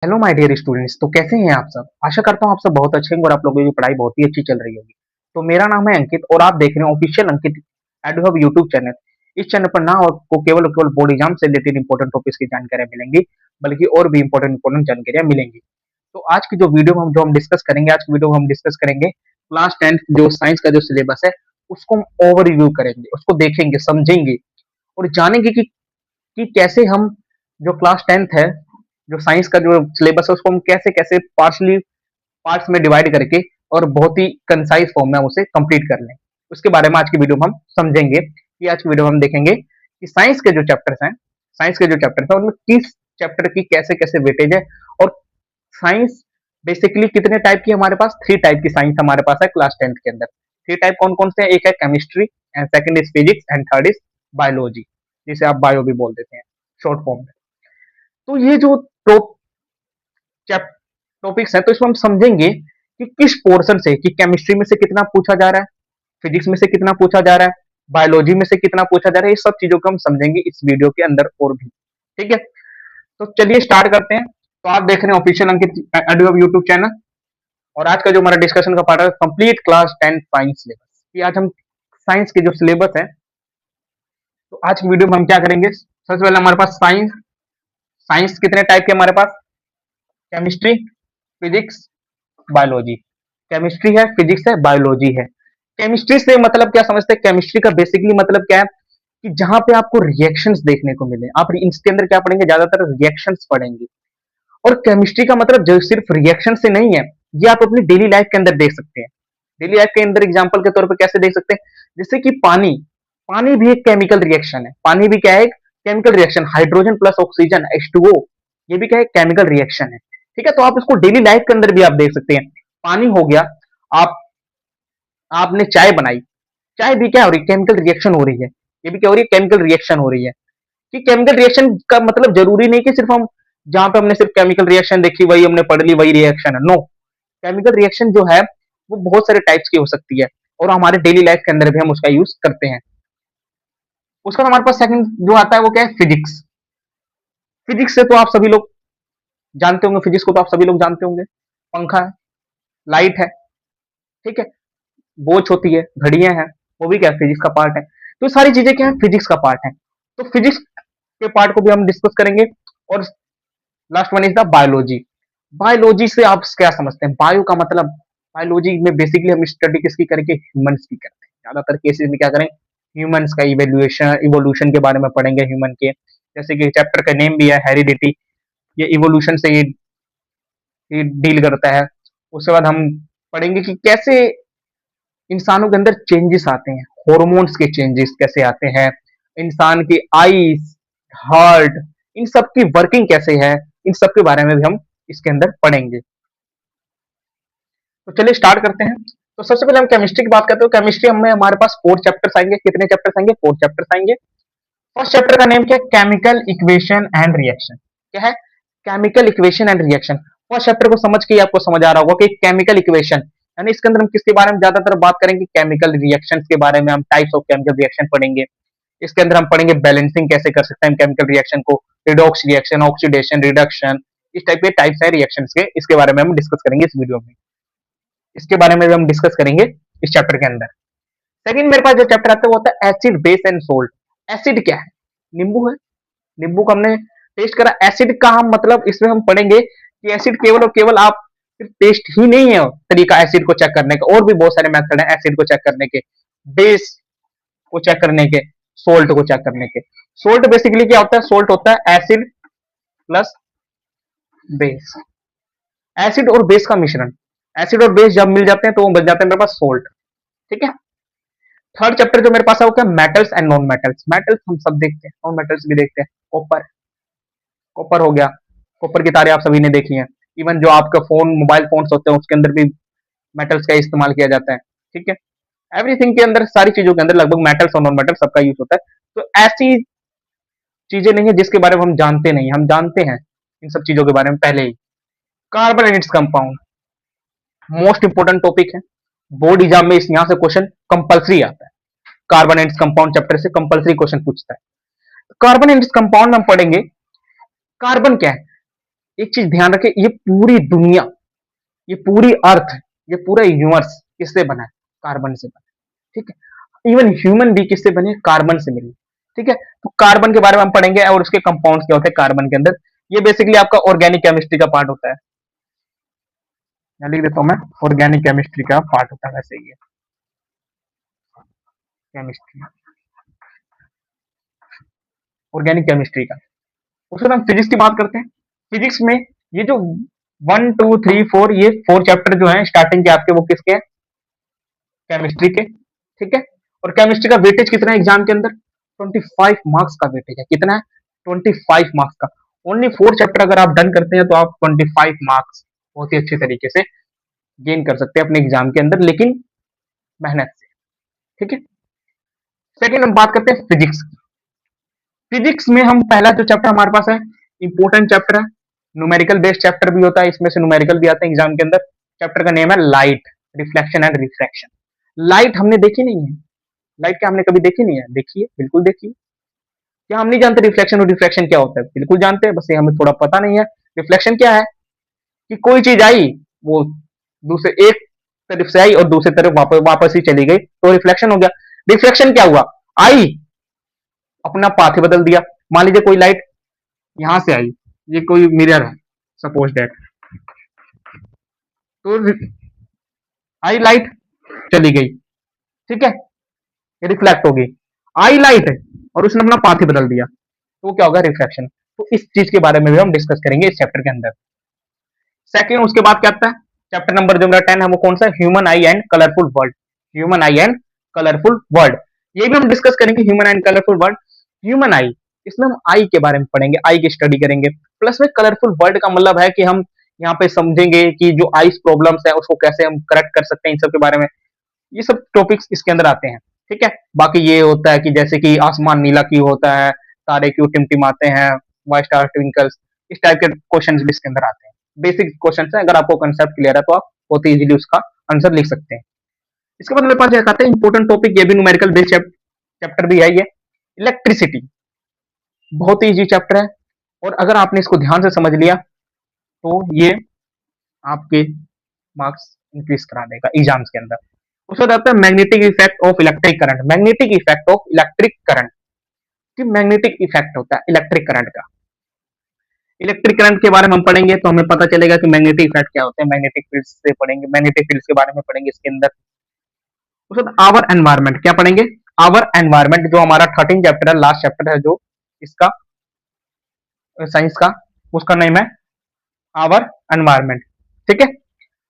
Hello my dear students. तो कैसे हैं आप सब? आशा करता हूँ आप सब बहुत अच्छे होंगे और आप लोगों की पढ़ाई बहुत ही अच्छी चल रही होगी। तो मेरा नाम है अंकित और आप देख रहे हैं ऑफिशियल अंकित एडुहब यूट्यूब चैनल। इस चैनल पर ना आपको केवल और केवल बोर्ड एग्जाम से रिलेटेड इंपॉर्टेंट टॉपिक्स की जानकारियां मिलेंगी, बल्कि और भी इंपॉर्टेंट जानकारियां मिलेंगी। तो आज की जो हम डिस्कस करेंगे, आज की वीडियो में हम डिस्कस करेंगे क्लास 10 जो साइंस का जो सिलेबस है, उसको हम ओवर रिव्यू करेंगे, उसको देखेंगे, समझेंगे और जानेंगे कि कैसे हम जो क्लास 10th है, जो साइंस का जो सिलेबस है, उसको हम कैसे-कैसे पार्शली पार्ट्स में डिवाइड करके और बहुत ही कंसाइज़ फॉर्म में हम उसे कंप्लीट कर लें। उसके बारे में आज की वीडियो में हम समझेंगे कि आज की वीडियो में हम देखेंगे कि साइंस के जो चैप्टर्स हैं, उनमें किस चैप्टर की कैसे-कैसे वेटेज है और साइंस बेसिकली कितने टाइप की हमारे पास 3 टाइप की साइंस हमारे पास है क्लास 10th के अंदर। 3 टाइप कौन-कौन से हैं? एक है chemistry and second is physics and third is biology, जिसे आप बायो भी बोल देते हैं शॉर्ट फॉर्म में। तो ये जो टॉप चैप टॉपिक्स हैं, तो इसमें हम समझेंगे कि किस पोर्शन से, कि केमिस्ट्री में से कितना पूछा जा रहा है, फिजिक्स में से कितना पूछा जा रहा है, बायोलॉजी में से कितना पूछा जा रहा है। ये सब चीजों को हम समझेंगे इस वीडियो के अंदर और भी। ठीक है, तो चलिए स्टार्ट करते हैं। तो आप देख रहे हैं ऑफिशियल अंकित एडुहब यूट्यूब चैनल और आज का जो हमारा डिस्कशन का पार्ट है कंप्लीट क्लास 10 साइंस सिलेबस। कि आज हम साइंस के जो सिलेबस है, तो आज की वीडियो में हम क्या करेंगे? सबसे पहले हमारे पास साइंस साइंस कितने टाइप के हमारे पास? Chemistry, physics, biology. केमिस्ट्री है, फिजिक्स है, बायोलॉजी है। केमिस्ट्री से मतलब क्या समझते हैं? केमिस्ट्री का बेसिकली मतलब क्या है कि जहां पे आपको रिएक्शंस देखने को मिले, आप इसके अंदर क्या पढ़ेंगे? ज्यादातर रिएक्शंस पढ़ेंगे। और केमिस्ट्री का मतलब जो सिर्फ रिएक्शन से नहीं है, ये आप अपनी डेली लाइफ के अंदर देख सकते हैं। डेली लाइफ के अंदर एग्जाम्पल के तौर पर कैसे देख सकते हैं? जैसे कि पानी, पानी भी एक केमिकल रिएक्शन है। पानी भी क्या है? एक chemical reaction. Hydrogen plus oxygen H2O, ये भी क्या है? केमिकल रिएक्शन है। ठीक है, तो आप इसको डेली लाइफ के अंदर भी आप देख सकते हैं। पानी हो गया, आप आपने चाय बनाई, चाय भी क्या हो रही है? केमिकल रिएक्शन हो रही है। ये भी क्या हो रही है? केमिकल रिएक्शन हो रही है। कि केमिकल रिएक्शन का मतलब जरूरी नहीं कि सिर्फ हम जहां पे हमने सिर्फ केमिकल रिएक्शन देखी वही हमने पढ़ ली वही रिएक्शन है। नो, केमिकल रिएक्शन जो है वो बहुत सारे टाइप्स की हो सकती है और हमारे डेली लाइफ के अंदर भी हम उसका यूज करते हैं। उसका हमारे पास सेकंड जो आता है वो क्या है? फिजिक्स। फिजिक्स से तो आप सभी लोग जानते होंगे, फिजिक्स को तो आप सभी लोग जानते होंगे। पंखा है, लाइट है, ठीक है, वॉच होती है, घड़ियां हैं, वो भी क्या है? फिजिक्स का पार्ट है। तो ये सारी चीजें क्या है? फिजिक्स का पार्ट है। तो फिजिक्स के पार्ट को भी हम डिस्कस करेंगे। और last one is the biology. Biology से आप क्या समझते हैं? बायो का मतलब, बायोलॉजी में बेसिकली हम स्टडी किसकी करेंगे? ह्यूमंस की करते हैं। ज्यादातर केसेस में क्या करें? ह्यूमंस का इवोल्यूशन इवोल्यूशन के बारे में पढ़ेंगे, ह्यूमन के। जैसे कि चैप्टर का नेम भी है हेरिडिटी, ये इवोल्यूशन से ये डील करता है। उसके बाद हम पढ़ेंगे कि कैसे इंसानों के अंदर चेंजेस आते हैं, हॉर्मोन्स के चेंजेस कैसे आते हैं, इंसान की आईज, हार्ट, इन सब की वर्किंग कैसे है, इन सब के बारे में भी हम इसके अंदर पढ़ेंगे। तो चलिए स्टार्ट करते हैं। तो सबसे पहले हम केमिस्ट्री की बात करते हैं। केमिस्ट्री में हमारे पास 4 चैप्टर्स आएंगे। कितने चैप्टर्स आएंगे? 4 चैप्टर्स आएंगे। फर्स्ट चैप्टर का नेम क्या है? Chemical equation and reaction. क्या है? Chemical equation and reaction. First chapter को समझ के ही आपको समझ आ रहा होगा कि केमिकल इक्वेशन यानी इसके अंदर हम किसके बारे में ज्यादातर बात करेंगे? केमिकल रिएक्शंस के बारे में। हम टाइप्स ऑफ केमिकल रिएक्शन पढ़ेंगे। इसके अंदर हम पढ़ेंगे बैलेंसिंग कैसे कर सकते हैं केमिकल रिएक्शन को, रिडॉक्स रिएक्शन, ऑक्सीडेशन, रिडक्शन, इस टाइप के टाइप्स है रिएक्शंस के। इसके बारे में हम डिस्कस करेंगे इस वीडियो में। इसके बारे में भी हम डिस्कस करेंगे इस चैप्टर के अंदर। सेकंड मेरे पास जो चैप्टर आता है वो होता है acid, base and salt. Acid क्या है? नींबू है। नींबू को हमने टेस्ट करा। एसिड का हम मतलब इसमें हम पढ़ेंगे कि एसिड केवल और केवल आप सिर्फ टेस्ट ही नहीं है तरीका एसिड को चेक करने का, और भी बहुत सारे मेथड है एसिड को चेक करने के, बेस को चेक करने के, सोल्ट को चेक करने के। सोल्ट बेसिकली क्या होता है? सोल्ट होता है एसिड प्लस बेस, एसिड और बेस का मिश्रण। एसिड और बेस जब मिल जाते हैं तो वो बन जाते हैं मेरे पास सोल्ट। ठीक है। थर्ड चैप्टर जो मेरे पास है वो क्या? Metals and non metals. Metals हम सब देखते हैं, नॉन मेटल्स भी देखते हैं। कॉपर, कॉपर हो गया, कॉपर की तारें आप सभी ने देखी हैं। इवन जो आपका फोन, मोबाइल फोन्स होते हैं उसके अंदर भी मेटल्स का इस्तेमाल किया जाता है। ठीक है, एवरीथिंग के अंदर, सारी चीजों के अंदर लगभग मेटल्स और नॉन मेटल्स सबका यूज होता है। तो ऐसी चीजें नहीं है जिसके बारे में हम जानते नहीं, हम जानते हैं इन सब चीजों के बारे में पहले ही। Carbon and its compound most important topic है। बोर्ड एग्जाम में इस यहाँ से क्वेश्चन कंपलसरी आता है। Carbon and its compound chapter से कंपलसरी क्वेश्चन पूछता है। कार्बन एंड इट्स कंपाउंड में हम पढ़ेंगे कार्बन क्या है, एक चीज ध्यान रखें, ये पूरी दुनिया, ये पूरी अर्थ, ये पूरा यूनिवर्स किससे बना है? कार्बन से बना है। ठीक है, इवन ह्यूमन भी किससे बने? कार्बन से मिले। ठीक है, तो कार्बन के बारे में हम पढ़ेंगे और उसके कंपाउंड्स क्या होते हैं कार्बन के अंदर। ये बेसिकली आपका ऑर्गेनिक केमिस्ट्री का पार्ट होता है। मैं लिख देता हूं, मैं ऑर्गेनिक केमिस्ट्री का पार्ट होता है वैसे ये केमिस्ट्री, ऑर्गेनिक केमिस्ट्री का। उसके बाद हम फिजिक्स की बात करते हैं। फिजिक्स में ये जो 1 2 3 4, ये 4 चैप्टर जो है स्टार्टिंग के आपके, वो किसके हैं? केमिस्ट्री के। ठीक है, और केमिस्ट्री का वेटेज कितना है एग्जाम के अंदर? 25 मार्क्स का वेटेज है। कितना है? 25 मार्क्स का। ओनली 4 चैप्टर अगर आप डन करते हैं तो आप 25 मार्क्स बहुत ही अच्छे तरीके से गेन कर सकते हैं अपने एग्जाम के अंदर, लेकिन मेहनत से। ठीक है, सेकेंड हम बात करते हैं फिजिक्स। फिजिक्स में हम पहला जो चैप्टर हमारे पास है, इंपॉर्टेंट चैप्टर है, न्यूमेरिकल बेस्ड चैप्टर भी होता है, इसमें से न्यूमेरिकल भी आते हैं एग्जाम के अंदर। चैप्टर का नेम है light, reflection and refraction. Light हमने देखी नहीं है। लाइट क्या हमने कभी देखी नहीं है? देखिए, बिल्कुल देखिए। क्या हम नहीं जानते रिफ्लेक्शन और रिफ्रैक्शन क्या होता है? बिल्कुल जानते हैं, बस ये हमें थोड़ा पता नहीं है। रिफ्लेक्शन क्या है? कि कोई चीज आई, वो दूसरे एक तरफ से आई और दूसरी तरफ वापस ही चली गई, तो रिफ्लेक्शन हो गया। रिफ्लेक्शन क्या हुआ? आई, अपना पाथ ही बदल दिया। मान लीजिए कोई लाइट यहां से आई, ये कोई मिरर है, सपोज दैट, तो आई लाइट, चली गई। ठीक है, रिफ्लेक्ट हो गई। आई लाइट और उसने अपना पाथ ही बदल दिया, तो वो क्या होगा? रिफ्रैक्शन। तो इस चीज के बारे में भी हम डिस्कस करेंगे इस चैप्टर के अंदर। सेकंड, उसके बाद क्या आता है? चैप्टर नंबर जो मेरा 10 है वो कौन सा? Human I and colourful world. Human I and colourful world, ये भी हम डिस्कस करेंगे, human and colourful world. Human आई, इसमें हम आई के बारे में पढ़ेंगे, आई की स्टडी करेंगे। प्लस में कलरफुल वर्ल्ड का मतलब है कि हम यहाँ पे समझेंगे कि जो आईज प्रॉब्लम्स है उसको कैसे हम करेक्ट कर सकते हैं, इन सब के बारे में। ये सब टॉपिक्स इसके अंदर आते हैं। ठीक है, बाकी ये होता है कि जैसे कि आसमान नीला क्यों होता है, तारे क्यों टिमटिमाते हैं, वाई स्टार ट्विंकल्स, इस टाइप के क्वेश्चन भी इसके अंदर आते हैं। बेसिक क्वेश्चन है, अगर आपको कंसेप्ट क्लियर है तो आप बहुत इजीली उसका आंसर लिख सकते हैं। इसके बाद मेरे पास एक आता है इंपॉर्टेंट टॉपिक, ये भी न्यूमेरिकल बेस्ड चैप्टर भी है, ये इलेक्ट्रिसिटी। बहुत ही इजी चैप्टर है, और अगर आपने इसको ध्यान से समझ लिया तो ये आपके मार्क्स इंक्रीज करा देगा एग्जाम्स के अंदर। उसके बाद आता है magnetic effect of electric current. Magnetic effect of electric current, कि मैग्नेटिक इफेक्ट होता है इलेक्ट्रिक करंट का। इलेक्ट्रिक करंट के बारे में हम पढ़ेंगे तो हमें पता चलेगा कि मैग्नेटिक इफेक्ट क्या होते हैं। मैग्नेटिक फील्ड्स से पढ़ेंगे, मैग्नेटिक फील्ड्स के बारे में पढ़ेंगे इसके अंदर। उसके बाद आवर एनवायरमेंट क्या पढ़ेंगे? आवर एनवायरमेंट, जो हमारा 13 चैप्टर है, लास्ट चैप्टर है जो इसका साइंस का, उसका नेम है आवर एनवायरमेंट। ठीक है,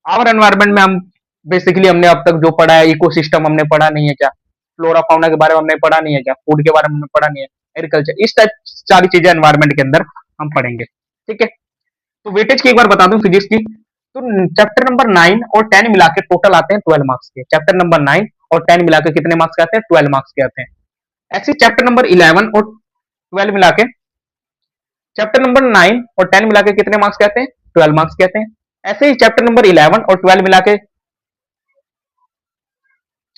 आवर एनवायरमेंट में हम बेसिकली हमने अब तक जो पढ़ा है, इकोसिस्टम हमने पढ़ा नहीं है क्या? फ्लोरा फाउना के बारे में हमने पढ़ा नहीं है क्या? फूड के बारे में हमने पढ़ा नहीं है? एग्रीकल्चर, इस टाइप सारी चीजें एनवायरमेंट के अंदर हम पढ़ेंगे। ठीक है, तो वेटेज की एक बार बता दूं फिजिक्स की, तो चैप्टर नंबर 9 और 10 मिला के टोटल आते हैं 12 मार्क्स के। चैप्टर नंबर 9 और 10 मिला के कितने मार्क्स के आते हैं? 12 मार्क्स के आते हैं। ऐसे चैप्टर नंबर 11 और 12 मिला के, चैप्टर नंबर 9 और 10 मिला के कितने मार्क्स के आते हैं? 12 मार्क्स के आते हैं। ऐसे ही चैप्टर नंबर 11 और 12 मिला के,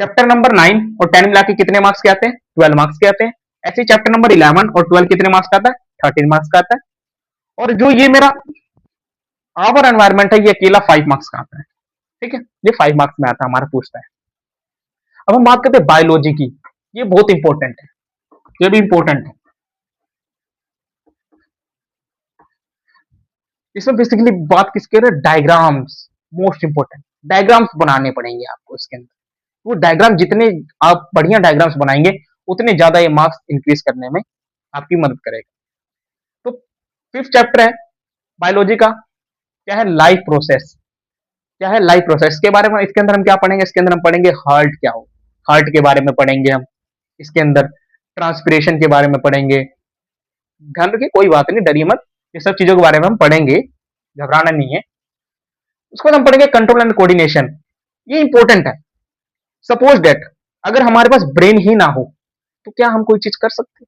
चैप्टर नंबर 9 और 10 मिला के कितने मार्क्स के आते हैं? 12 मार्क्स के आते हैं। ऐसे ही चैप्टर नंबर 11 और 12 कितने मार्क्स का आता है? 13 मार्क्स का आता है। और जो ये मेरा आवर एनवायरमेंट है, ये अकेला 5 मार्क्स का आता है। ठीक है, ये 5 मार्क्स में आता है, हमारा पूछता है। अब हम बात करते हैं बायोलॉजी की, ये बहुत इंपॉर्टेंट है, ये भी इंपॉर्टेंट है। इसमें बेसिकली बात किसके रहे? डायग्राम्स, मोस्ट इंपॉर्टेंट डायग्राम्स बनाने पड़ेंगे आपको इसके अंदर। वो डायग्राम जितने आप बढ़िया डायग्राम्स बनाएंगे, उतने ज्यादा ये मार्क्स इंक्रीज करने में आपकी मदद करेगा। तो फिफ्थ चैप्टर है बायोलॉजी का, क्या है? Life process. क्या है? लाइफ प्रोसेस के बारे में इसके अंदर हम क्या पढ़ेंगे? इसके अंदर हम पढ़ेंगे हार्ट क्या हो, हार्ट के बारे में पढ़ेंगे हम। इसके अंदर ट्रांसपिरेशन के बारे में पढ़ेंगे। ध्यान रखिए, कोई बात नहीं, डरिए मत, ये सब चीजों के बारे में हम पढ़ेंगे, घबराना नहीं है। उसके बाद हम पढ़ेंगे कंट्रोल एंड कोऑर्डिनेशन, ये इंपॉर्टेंट है। सपोज डेट, अगर हमारे पास ब्रेन ही ना हो तो क्या हम कोई चीज कर सकते?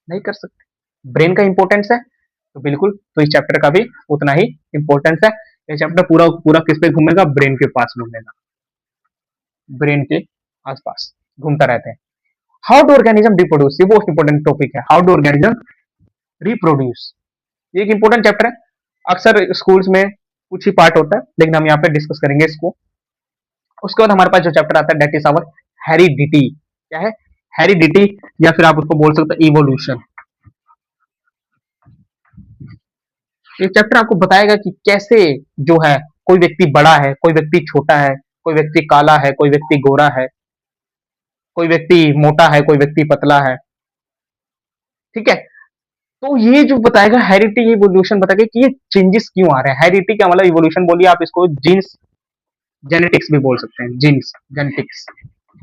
नहीं कर सकते। ब्रेन का इंपॉर्टेंस है, तो बिल्कुल, तो इस चैप्टर का भी उतना ही इंपॉर्टेंस है। ये चैप्टर पूरा पूरा किस पे घूमेगा? ब्रेन के पास घूमेगा, ब्रेन के आसपास घूमता रहते हैं। हाउ डू ऑर्गेनिज्म रिप्रोड्यूस, ये बहुत इंपॉर्टेंट टॉपिक है, हाउ डू ऑर्गेनिज्म रिप्रोड्यूस, ये एक इंपॉर्टेंट चैप्टर है। अक्सर स्कूल्स में कुछ ही पार्ट होता है, लेकिन हम यहाँ पे डिस्कस करेंगे इसको। उसके बाद हमारे पास जो चैप्टर आता है दैट इज अवर हेरिडिटी। क्या है? हेरिडिटी, या फिर आप उसको बोल सकते हो इवोल्यूशन। ये चैप्टर आपको बताएगा कि कैसे जो है कोई व्यक्ति बड़ा है, कोई व्यक्ति छोटा है, कोई व्यक्ति काला है, कोई व्यक्ति गोरा है, कोई व्यक्ति मोटा है, कोई व्यक्ति पतला है। ठीक है? तो ये जो बताएगा हेरिडिटी इवोल्यूशन बताएगा कि ये चेंजेस क्यों आ रहे हैं। हेरिडिटी का मतलब इवोल्यूशन बोलिए आप इसको, जीन्स जेनेटिक्स भी बोल सकते हैं, जीन्स जेनेटिक्स।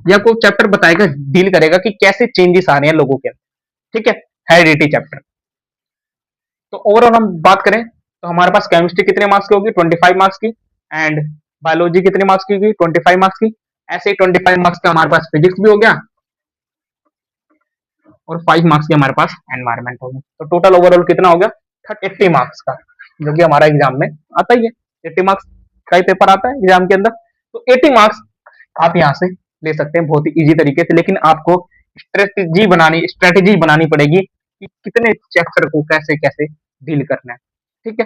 ये आपको चैप्टर बताएगा, डील करेगा कि कैसे चेंजेस आ रहे हैं लोगों के अंदर। ठीक है? Heredity chapter. तो ओवरऑल हम बात करें तो हमारे पास केमिस्ट्री कितने मार्क्स की होगी? 25 मार्क्स की। एंड बायोलॉजी कितने मार्क्स की होगी? 25 मार्क्स की। ऐसे ही 25 मार्क्स का हमारे पास फिजिक्स भी हो गया, और 5 मार्क्स की हमारे पास एनवायरमेंट होगी। तो टोटल ओवरऑल कितना हो गया? 80 मार्क्स का, जो कि हमारा एग्जाम में आता ही है। 80 मार्क्स का ही पेपर आता है एग्जाम के अंदर। तो 80 मार्क्स आप यहाँ से ले सकते हैं बहुत ही इजी तरीके से, लेकिन आपको स्ट्रेटेजी बनानी पड़ेगी कि कितने चैप्टर को कैसे कैसे डील करना है। ठीक है?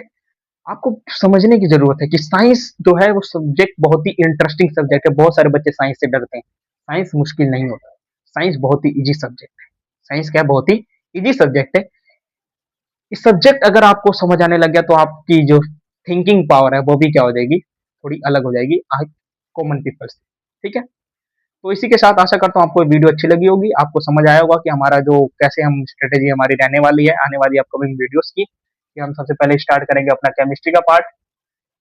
आपको समझने की जरूरत है कि साइंस जो है वो सब्जेक्ट बहुत ही इंटरेस्टिंग सब्जेक्ट है। बहुत सारे बच्चे साइंस से डरते हैं। साइंस मुश्किल नहीं होता। साइंस बहुत ही इजी सब्जेक्ट है। साइंस क्या है? बहुत ही इजी सब्जेक्ट है। इस सब्जेक्ट अगर आपको समझ आने लग गया तो आपकी जो थिंकिंग पावर है वो भी क्या हो जाएगी? थोड़ी अलग हो जाएगी कॉमन पीपल से। ठीक है? तो इसी के साथ आशा करता हूँ आपको वीडियो अच्छी लगी होगी, आपको समझ आया होगा कि हमारा जो कैसे हम स्ट्रेटेजी हमारी रहने वाली है आने वाली अपकमिंग वीडियोस की, कि हम सबसे पहले स्टार्ट करेंगे अपना केमिस्ट्री का पार्ट,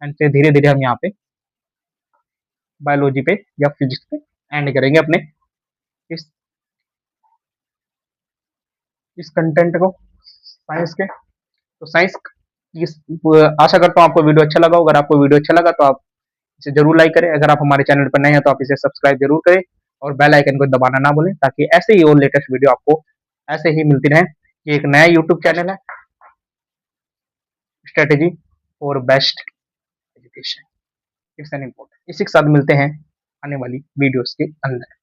एंड फिर धीरे धीरे हम यहाँ पे बायोलॉजी पे या फिजिक्स पे एंड करेंगे अपने इस इस कंटेंट को, साइंस के। तो साइंस इस आशा करता हूँ आपको वीडियो अच्छा लगा। अगर आपको वीडियो अच्छा लगा तो आप इसे जरूर लाइक करें। अगर आप हमारे चैनल पर नए हैं तो आप इसे सब्सक्राइब जरूर करें, और बेल आइकन को दबाना ना भूलें, ताकि ऐसे ही और लेटेस्ट वीडियो आपको ऐसे ही मिलती रहे। ये एक नया यूट्यूब चैनल है, strategy for best education, it's an important. इसी के साथ मिलते हैं आने वाली वीडियोस के अंदर।